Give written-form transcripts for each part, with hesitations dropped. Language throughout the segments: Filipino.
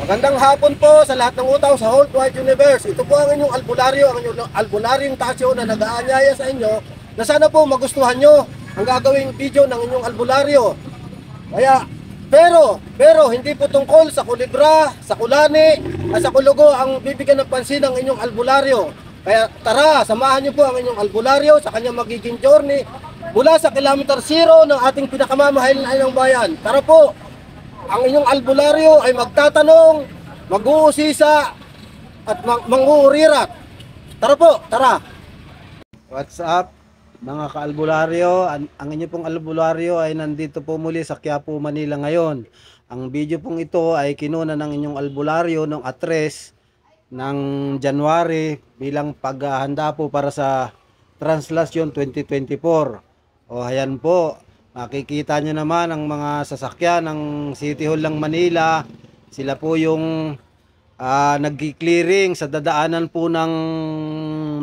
Magandang hapon po sa lahat ng utang sa whole wide universe. Ito po ang inyong albularyo, ang inyong albularyong tasyo na nag-aanyaya sa inyo na sana po magustuhan nyo ang gagawing video ng inyong albularyo. Kaya, pero hindi po tungkol sa kulibra, sa kulani, at sa kulugo ang bibigyan ng pansin ng inyong albularyo. Kaya tara, samahan nyo po ang inyong albularyo sa kanyang magiging journey mula sa kilometer 0 ng ating pinakamamahaling bayan. Tara po! Ang inyong albularyo ay magtatanong, mag-uusisa at manguurirat. Tara po, tara. What's up mga kaalbularyo? Ang inyo pong albularyo ay nandito po muli sa Quiapo, Manila ngayon. Ang video pong ito ay kinuna ng inyong albularyo noong 3 ng January bilang paghahanda po para sa Translasyon 2024. O ayan po. Makikita nyo naman ang mga sasakyan ng City Hall ng Manila. Sila po yung nag-clearing sa dadaanan po ng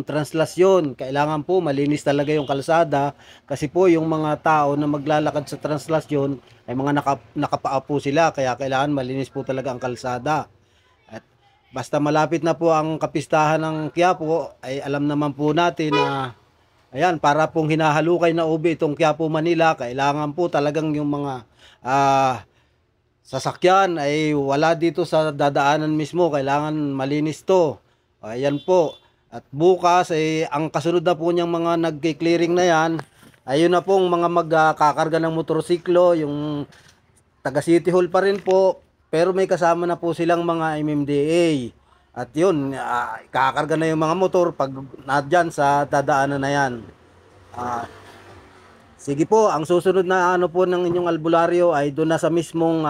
translasyon. Kailangan po malinis talaga yung kalsada kasi po yung mga tao na maglalakad sa translasyon ay mga nakapaa po sila. Kaya kailangan malinis po talaga ang kalsada. At basta malapit na po ang kapistahan ng Quiapo ay alam naman po natin na ayan, para pong hinahalukay na ube itong Quiapo, Manila, kailangan po talagang yung mga sasakyan ay wala dito sa dadaanan mismo. Kailangan malinis to. Ayan po. At bukas ay ang kasunod na po niyang mga nag-clearing na yan, ayun na pong mga magkakarga ng motorsiklo, yung taga City Hall pa rin po, pero may kasama na po silang mga MMDA. At yun, kakarga na yung mga motor pag nadyan sa dadaanan na yan. Sige po, ang susunod na ano po ng inyong albularyo ay doon na sa mismong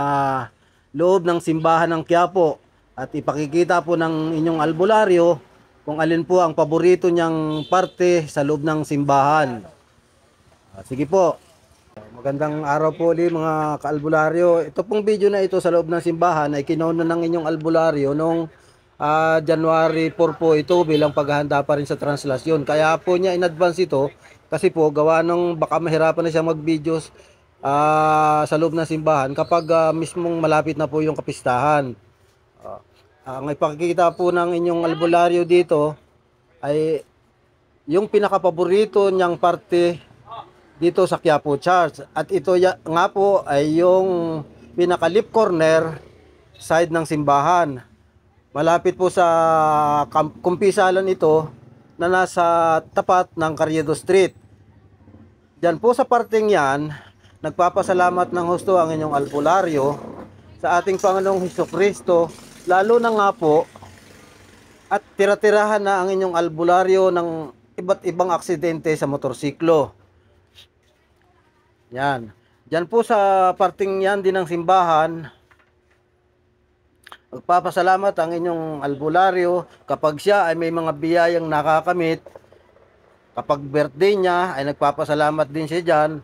loob ng simbahan ng Quiapo. At ipakikita po ng inyong albularyo kung alin po ang paborito niyang parte sa loob ng simbahan. Sige po. Magandang araw po ulit mga kaalbularyo. Ito pong video na ito sa loob ng simbahan ay kinuna ng inyong albularyo noong January 4 po ito bilang paghahanda pa rin sa translasyon. Kaya po niya in advance ito kasi po gawa ng baka mahirapan na siya mag-videos sa loob ng simbahan kapag mismong malapit na po yung kapistahan. Ang ipakikita po ng inyong albularyo dito ay yung pinakapaborito niyang parte dito sa Quiapo Church. At ito nga po ay yung pinaka lip corner side ng simbahan. Malapit po sa kumpisalan ito na nasa tapat ng Carriedo Street. Diyan po sa parteng yan, nagpapasalamat ng husto ang inyong albularyo sa ating Panginoong Hesukristo, lalo na nga po at tira-tirahan na ang inyong albularyo ng iba't ibang aksidente sa motorsiklo. Yan. Diyan po sa parteng yan din ng simbahan, magpapasalamat ang inyong albularyo kapag siya ay may mga biyayang nakakamit. Kapag birthday niya ay nagpapasalamat din siya dyan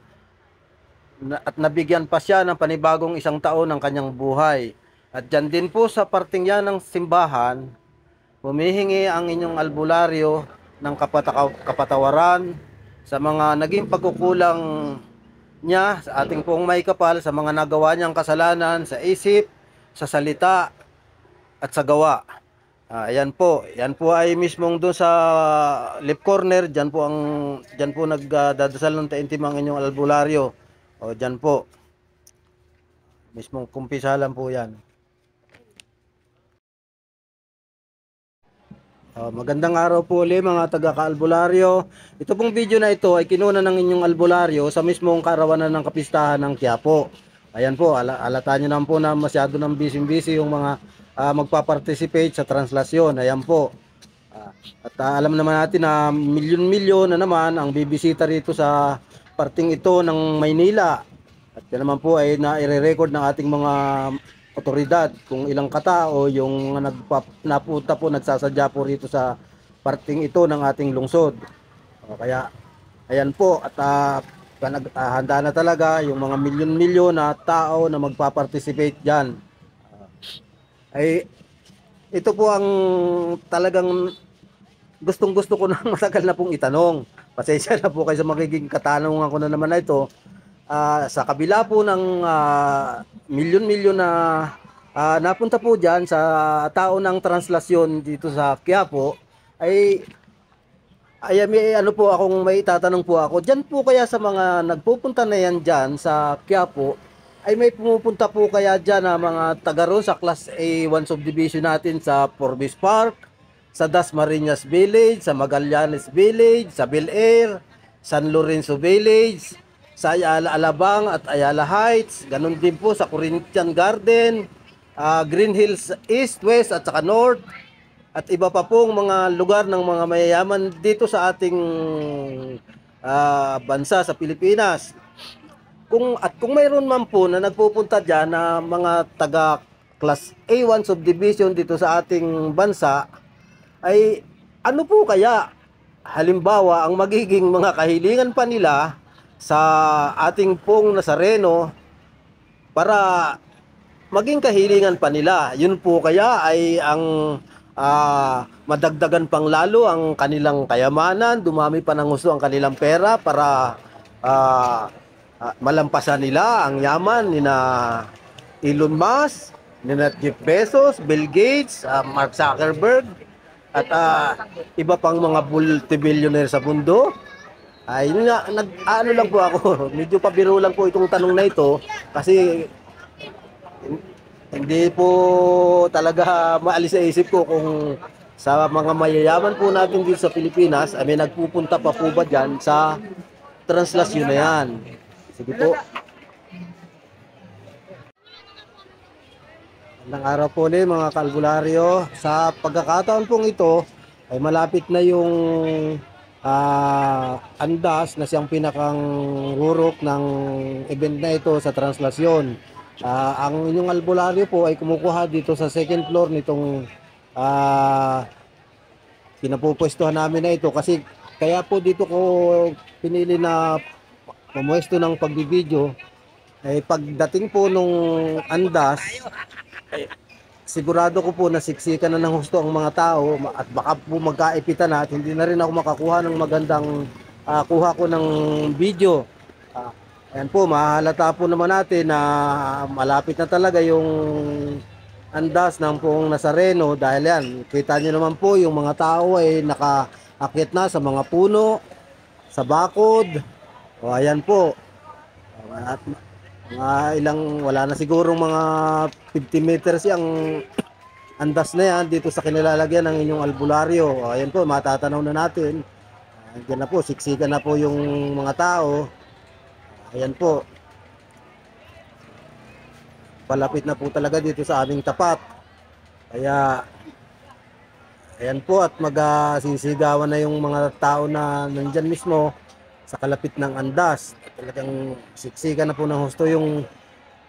at nabigyan pa siya ng panibagong 1 taon ng kanyang buhay. At dyan din po sa parting yan ng simbahan, humihingi ang inyong albularyo ng kapatawaran sa mga naging pagkukulang niya sa ating pong may kapal, sa mga nagawa niyang kasalanan sa isip, sa salita, at sa gawa. Ayan po. Yan po ay mismong doon sa left corner. Diyan po nagdadasal ng taimtim ang inyong albularyo. O diyan po. Mismong kumpisalan po yan. Magandang araw po ulit mga taga-kaalbularyo. Ito pong video na ito ay kinuna ng inyong albularyo sa mismong karawanan ng kapistahan ng Quiapo. Ayan po, alata nyo naman po na masyado ng busy yung mga magpa-participate sa translasyon. Ayan po. At alam naman natin na milyon-milyon na naman ang bibisita rito sa parting ito ng Maynila. At yan naman po ay na-record ng ating mga otoridad kung ilang katao yung napunta po, nagsasadya po rito sa parting ito ng ating lungsod. Kaya ayan po, at handa na talaga yung mga milyon-milyon na tao na magpa-participate dyan. Ay ito po ang talagang gustong-gusto ko na matagal na pong itanong. Pasensya na po kayo sa magiging katanungan ko na naman na ito. Sa kabila po ng milyon-milyon na napunta po dyan sa tao ng translasyon dito sa Quiapo, ay may ano po akong may tatanong po ako. Diyan po kaya sa mga nagpupunta na yan dyan sa Quiapo, ay may pumupunta po kaya dyan na mga taga roon sa Class A1 subdivision natin sa Forbes Park, sa Dasmariñas Village, sa Magallanes Village, sa Bel Air, San Lorenzo Village, sa Ayala Alabang at Ayala Heights, ganun din po sa Corinthian Garden, Green Hills East, West at saka North, at iba pa pong mga lugar ng mga mayayaman dito sa ating bansa sa Pilipinas. Kung mayroon man po na nagpupunta diyan na mga taga Class A1 subdivision dito sa ating bansa, ay ano po kaya halimbawa ang magiging mga kahilingan pa nila sa ating pong Nazareno para maging kahilingan pa nila. Yun po kaya ay ang madagdagan pang lalo ang kanilang kayamanan, dumami pa ng gusto ang kanilang pera para malampasan nila ang yaman ni na Elon Musk, ni na Jeff Bezos, Bill Gates, Mark Zuckerberg, at iba pang mga multi-billionaire sa mundo. Ay, ano lang po ako, medyo pabiro lang po itong tanong na ito kasi hindi po talaga maalis sa isip ko kung sa mga mayayaman po natin dito sa Pilipinas ay may nagpupunta pa po ba dyan sa translasyon na yan. Sige po. Magandang araw po ulit mga kalbularyo. Sa pagkakataon pong ito ay malapit na yung andas na siyang pinakang rurok ng event na ito sa translasyon. Ang inyong albularyo po ay kumukuha dito sa second floor nitong pinapupwestuhan namin na ito kasi kaya po dito ko pinili na pumwesto ng pagbibideo ay pagdating po nung andas ay, sigurado ko po na siksikan na ng husto ang mga tao at baka po magkaipitan na at hindi na rin ako makakuha ng magandang kuha ko ng video. Ayan po, mahalata po naman natin na malapit na talaga yung andas ng poong Nazareno dahil yan, kita nyo naman po yung mga tao ay nakaakit na sa mga puno, sa bakod. O ayan po, at mga wala na siguro mga 50 meters yung andas na yan dito sa kinilalagyan ng inyong albularyo. O ayan po, matatanaw na natin. Diyan na po, siksikan na po yung mga tao. Ayan po. Palapit na po talaga dito sa aming tapat. Kaya ayan po at magsisigawan na yung mga tao na nandyan mismo sa kalapit ng andas. Talagang siksikan na po ng husto yung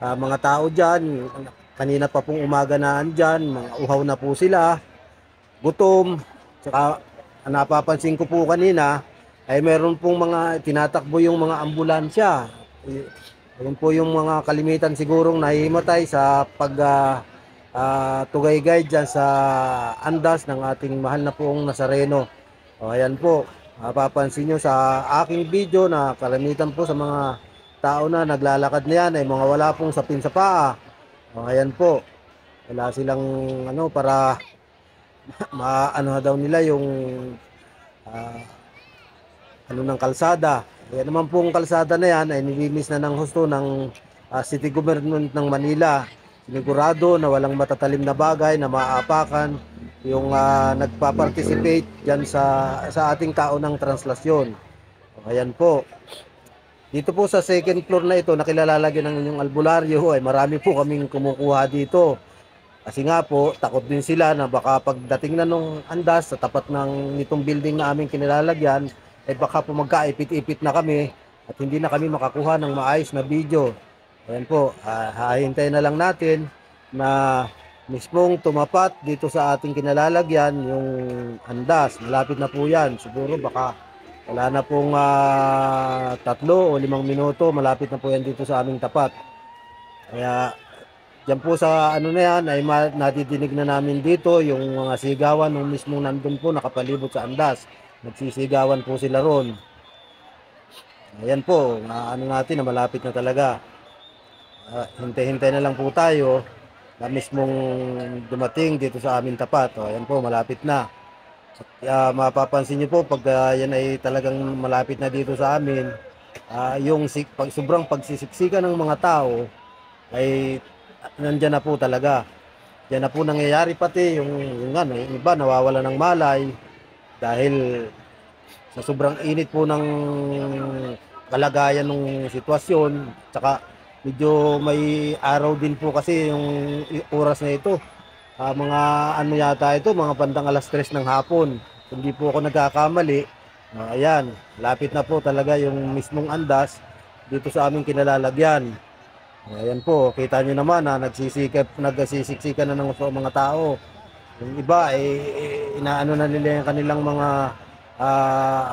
mga tao dyan. Kanina pa pong umaga na andyan, mga uhaw na po sila, gutom. Saka napapansin ko po kanina ay meron pong mga tinatakbo yung mga ambulansya. Ayun po yung mga kalimitan sigurong nahihimatay sa tugaygay dyan sa andas ng ating mahal na poong Nazareno. O ayan po, mapapansin nyo sa aking video na kalimitan po sa mga tao na naglalakad na yan ay mga wala pong sapin sa paa. O ayan po, wala silang para maano daw nila yung ng kalsada. Kaya naman pong kalsada na yan ay nilinis na ng husto ng City Government ng Manila. Sinigurado na walang matatalim na bagay na maaapakan yung nagpa-participate dyan sa ating tao ng translasyon. Ayan po. Dito po sa second floor na ito na kilalalagyan ng inyong albularyo ay marami po kaming kumukuha dito. Kasi nga po, takot din sila na baka pagdating na nung andas sa tapat ng nitong building na aming kinilalagyan, ay baka po magkaipit-ipit na kami at hindi na kami makakuha ng maayos na video. Ayan po, hahintayin na lang natin na mismong tumapat dito sa ating kinalalagyan yung andas. Malapit na po yan. Siguro baka wala na pong 3 o 5 minuto. Malapit na po yan dito sa aming tapat. Kaya dyan po sa na yan ay natidinig na namin dito yung mga sigawan nung mismong nandun po nakapalibot sa andas. Nagsisigawan po sila ron. Ayan po, natin na malapit na talaga. Hintay-hintay na lang po tayo na mismong dumating dito sa amin tapat. O, ayan po, malapit na. Mapapansin niyo po pag yan ay talagang malapit na dito sa amin, sobrang pagsisiksikan ng mga tao ay nandyan na po talaga. Yan na po nangyayari pati yung iba nawawala ng malay dahil sa sobrang init po ng kalagayan ng sitwasyon. Tsaka medyo may araw din po kasi yung oras na ito. Mga ano yata ito, mga bandang alas 3 ng hapon. Hindi po ako nagkakamali. Ayan, lapit na po talaga yung mismong andas dito sa aming kinalalagyan. Ayan po, kita nyo naman na nagsisiksikan na ng mga tao. Yung iba, inaano na nila yung kanilang mga,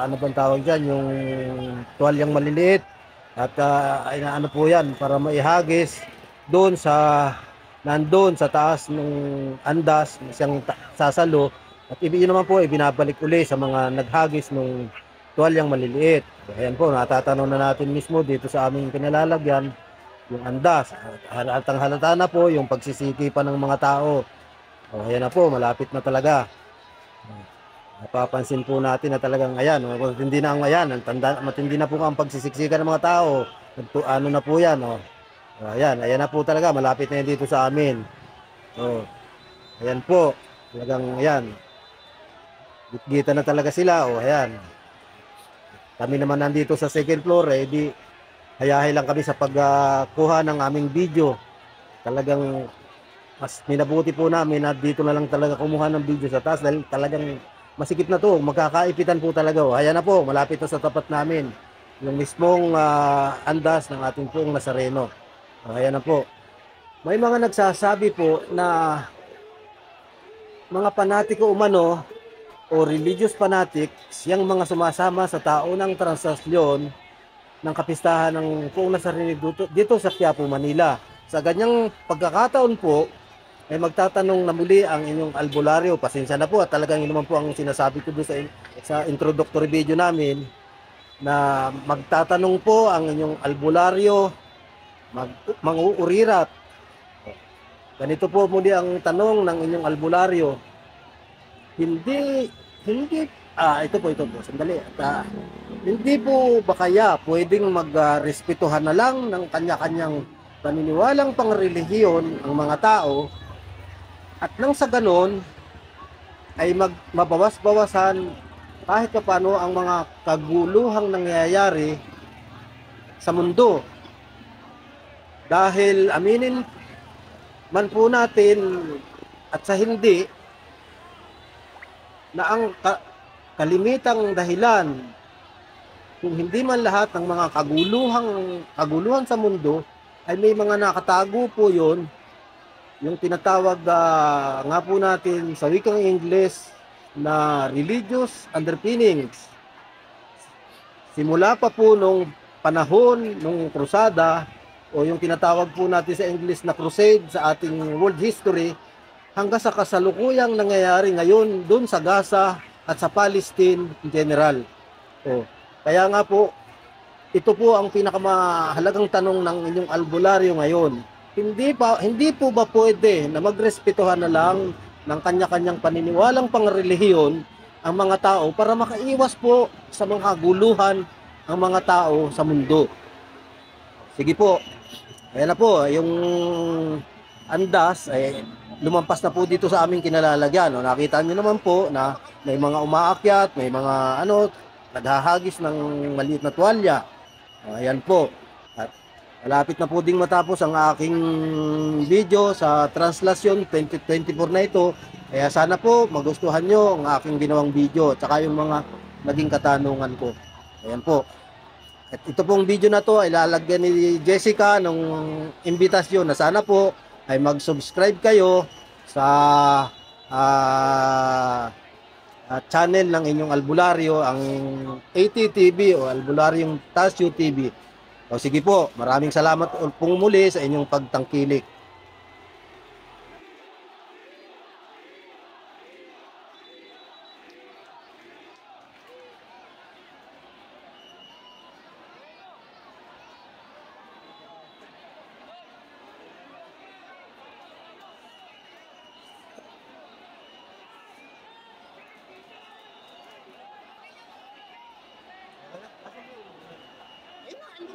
ano bang tawag dyan, yung tuwalyang maliliit. At inaano po yan para maihagis doon nandun sa taas ng andas, siyang sasalo. At yun naman po, binabalik uli sa mga naghagis ng tuwalyang maliliit. Ayan po, natatanaw na natin mismo dito sa aming kinalalagyan yung andas. Halatang halata na po yung pagsisikipan ng mga tao. O, ayan na po, malapit na talaga. Napapansin po natin na talagang ayan, matindi na ang ayan, matindi na po ang pagsisiksikan ng mga tao. Ano na po yan, oh. Ayan na po talaga, malapit na yan dito sa amin. Oh, ayan po, talagang ayan, gitgita na talaga sila, oh, ayan. Kami naman nandito sa second floor, di hayahay lang kami sa pagkuha ng aming video. Talagang mas minabuti po namin na dito na lang talaga kumuha ng video sa taas dahil talagang masikip na to, magkakaipitan po talaga. Oh. Ayan na po, malapit na sa tapat namin. Yung mismong andas ng ating pong Nazareno. Ayan na po. May mga nagsasabi po na mga panatiko umano o religious fanatics, yung mga sumasama sa taunang translasyon ng kapistahan ng Poong Nazareno dito sa Quiapo, Manila. Sa ganyang pagkakataon po, ay magtatanong na muli ang inyong albularyo. Pasensya na po at talagang yun naman po ang sinasabi ko doon sa introductory video namin na magtatanong po ang inyong albularyo, mang-uurirat. Ganito po muli ang tanong ng inyong albularyo. Hindi, ito po, sandali. Hindi po ba kaya pwedeng magrespetuhan na lang ng kanya-kanyang paniniwalang pangrelihiyon ang mga tao at nang sa ganon ay mabawas-bawasan kahit paano ang mga kaguluhang nangyayari sa mundo. Dahil aminin man po natin at sa hindi na ang kalimitang dahilan kung hindi man lahat ng mga kaguluhan sa mundo ay may mga nakatago po yon, yung tinatawag nga po natin sa wikang Ingles na religious underpinnings. Simula pa po nung panahon nung krusada o yung tinatawag po natin sa English na crusade sa ating world history hanggang sa kasalukuyang nangyayari ngayon doon sa Gaza at sa Palestine in general. Kaya nga po, ito po ang pinakamahalagang tanong ng inyong albularyo ngayon. Hindi po ba pwede na magrespetuhan na lang ng kanya-kanyang paniniwalang pangrelihiyon ang mga tao para makaiwas po sa mga kaguluhan ang mga tao sa mundo? Sige po. Ayan na po, yung andas ay lumampas na po dito sa aming kinalalagyan. No? Nakita nyo naman po na may mga umaakyat, may mga naghahagis ng maliit na tuwalya. Ayan po. At malapit na po ding matapos ang aking video sa translasyon 2024 na ito. Kaya sana po magustuhan nyo ang aking ginawang video at saka yung mga naging katanungan ko. Ayan po. At ito pong video na to ay lalagyan ni Jessica ng imbitasyon na sana po ay mag-subscribe kayo sa channel ng inyong albularyo, ang ATTV o Albularyong Tasyo TV. O sige po, maraming salamat pong muli sa inyong pagtangkilik.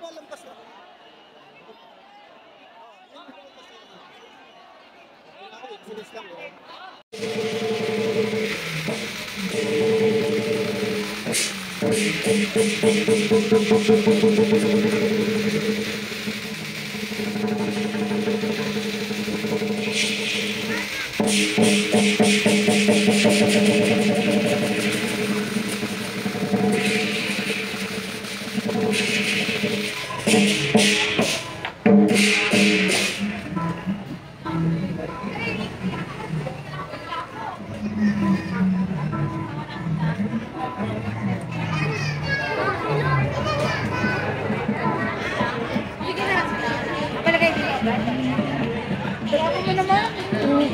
lumalampas na. Sinis lang oh. Sige na. Palagay dito agad. Grabe mo naman.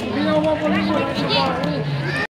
Ginawa ko rin sa bahay.